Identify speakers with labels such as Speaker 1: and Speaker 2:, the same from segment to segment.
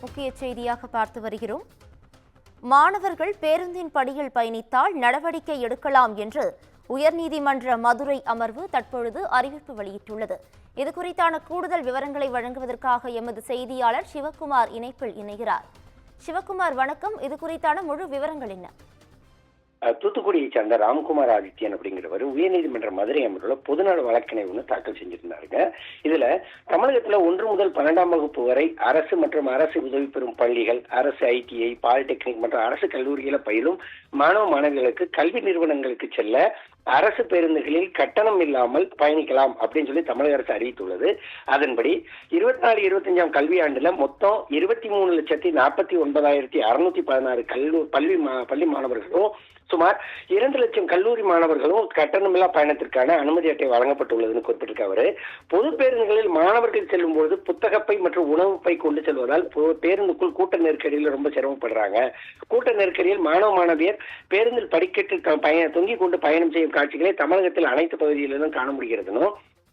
Speaker 1: முக்கிய செய்தியாக பார்த்து வருகிறோம். மாணவர்கள் பேருந்தின் படியில் பயணித்தால் நடவடிக்கை எடுக்கலாம் என்று உயர்நீதிமன்ற மதுரை அமர்வு தற்பொழுது அறிவிப்பு வெளியிட்டுள்ளது. இதுகுறித்தான கூடுதல் விவரங்களை வழங்குவதற்காக எமது செய்தியாளர் சிவக்குமார் இணைப்பில் இணைகிறார். சிவக்குமார், வணக்கம். இதுகுறித்தான முழு விவரங்கள் என்ன?
Speaker 2: தூத்துக்குடியை சேர்ந்த ராம்குமார் ஆதித்யன் அப்படிங்கிறவர் உயர்நீதிமன்ற மதுரை அமர்வுல பொதுநல வழக்கினை ஒன்று தாக்கல் செஞ்சிருந்தாருங்க. இதுல தமிழகத்துல 1 முதல் 12ஆம் வகுப்பு வரை அரசு மற்றும் அரசு உதவி பெறும் பள்ளிகள், அரசு ITI, பாலிடெக்னிக் மற்றும் அரசு கல்லூரிகளை பயிலும் மாணவ மாணவிகளுக்கு கல்வி நிறுவனங்களுக்கு செல்ல அரசு பேருந்துகளில் கட்டணம் இல்லாமல் பயணிக்கலாம் அப்படின்னு சொல்லி தமிழக அரசு அறிவித்துள்ளது. அதன்படி 24-25ஆம் கல்வியாண்டுல மொத்தம் 23,49,616 பள்ளி மாணவர்களும் சுமார் 2 லட்சம் கல்லூரி மாணவர்களும் கட்டணமில்லா பயணத்திற்கான அனுமதி அட்டை வழங்கப்பட்டுள்ளதுன்னு குறிப்பிட்டிருக்க அவரு, பொது பேருந்துகளில் மாணவர்கள் செல்லும் போது புத்தகப்பை மற்றும் உணவு பை கொண்டு செல்வதால் பேருந்துக்குள் கூட்ட நெருக்கடியில் ரொம்ப சிரமப்படுறாங்க. கூட்ட நெருக்கடியில் மாணவ மாணவியர் பேருந்தில் படிக்கட்டு தொங்கிக் கொண்டு பயணம் செய்யும் காட்சிகளை தமிழகத்தில் அனைத்து பகுதிகளிலும் காண முடிகிறதுன்னு,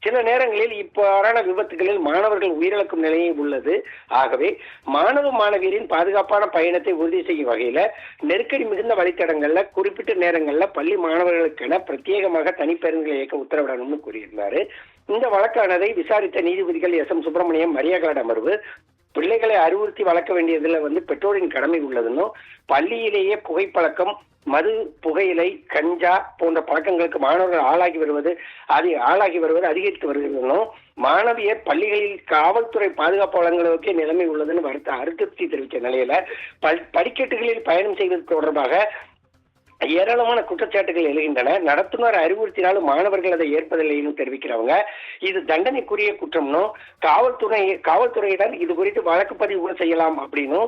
Speaker 2: சில நேரங்களில் இவ்வாறான விபத்துகளில் மாணவர்கள் உயிரிழக்கும் நிலையே உள்ளது. ஆகவே மாணவ மாணவியரின் பாதுகாப்பான பயணத்தை உறுதி செய்யும் வகையில நெருக்கடி மிகுந்த வழித்தடங்கள்ல குறிப்பிட்ட நேரங்கள்ல பள்ளி மாணவர்களுக்கென பிரத்யேகமாக தனிப்பேருந்துகளை இயக்க உத்தரவிடணும்னு கூறியிருந்தாரு. இந்த வழக்கானதை விசாரித்த நீதிபதிகள் SM சுப்பிரமணியம், மரியாகார்டு அமர்வு, பிள்ளைகளை அறிவுறுத்தி வளர்க்க வேண்டியதுல பெற்றோரின் கடமை உள்ளதுன்னு, பள்ளியிலேயே புகைப்பழக்கம், மது, புகையிலை, கஞ்சா போன்ற பழக்கங்களுக்கு மாணவர்கள் ஆளாகி வருவது அதிகரித்து வருகிறதும், மாணவியர் பள்ளிகளில் காவல்துறை பாதுகாப்பு வழங்குவதற்கே நிலைமை உள்ளதுன்னு அதிருப்தி தெரிவித்த நிலையில படிக்கட்டுகளில் பயணம் செய்வது தொடர்பாக ஏராளமான குற்றச்சாட்டுகள் எழுகின்றன. நடத்துனர் அறிவுறுத்தினாலும் மாணவர்கள் அதை ஏற்பதில்லைன்னு தெரிவிக்கிறவங்க, இது தண்டனைக்குரிய குற்றம்னும் காவல்துறையினர் இது குறித்து வழக்கு பதிவு கூட செய்யலாம் அப்படின்னும்,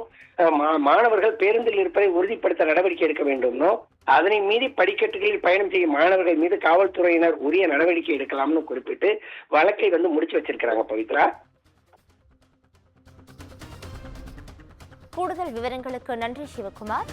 Speaker 2: மாணவர்கள் பேருந்தில் இருப்பதை உறுதிப்படுத்த நடவடிக்கை எடுக்க வேண்டும்னும், அதனை மீறி படிக்கட்டுகளில் பயணம் செய்யும் மாணவர்கள் மீது காவல்துறையினர் உரிய நடவடிக்கை எடுக்கலாம்னு குறிப்பிட்டு வழக்கை முடிச்சு வச்சிருக்கிறாங்க. பவித்ரா,
Speaker 1: கூடுதல் விவரங்களுக்கு நன்றி சிவக்குமார்.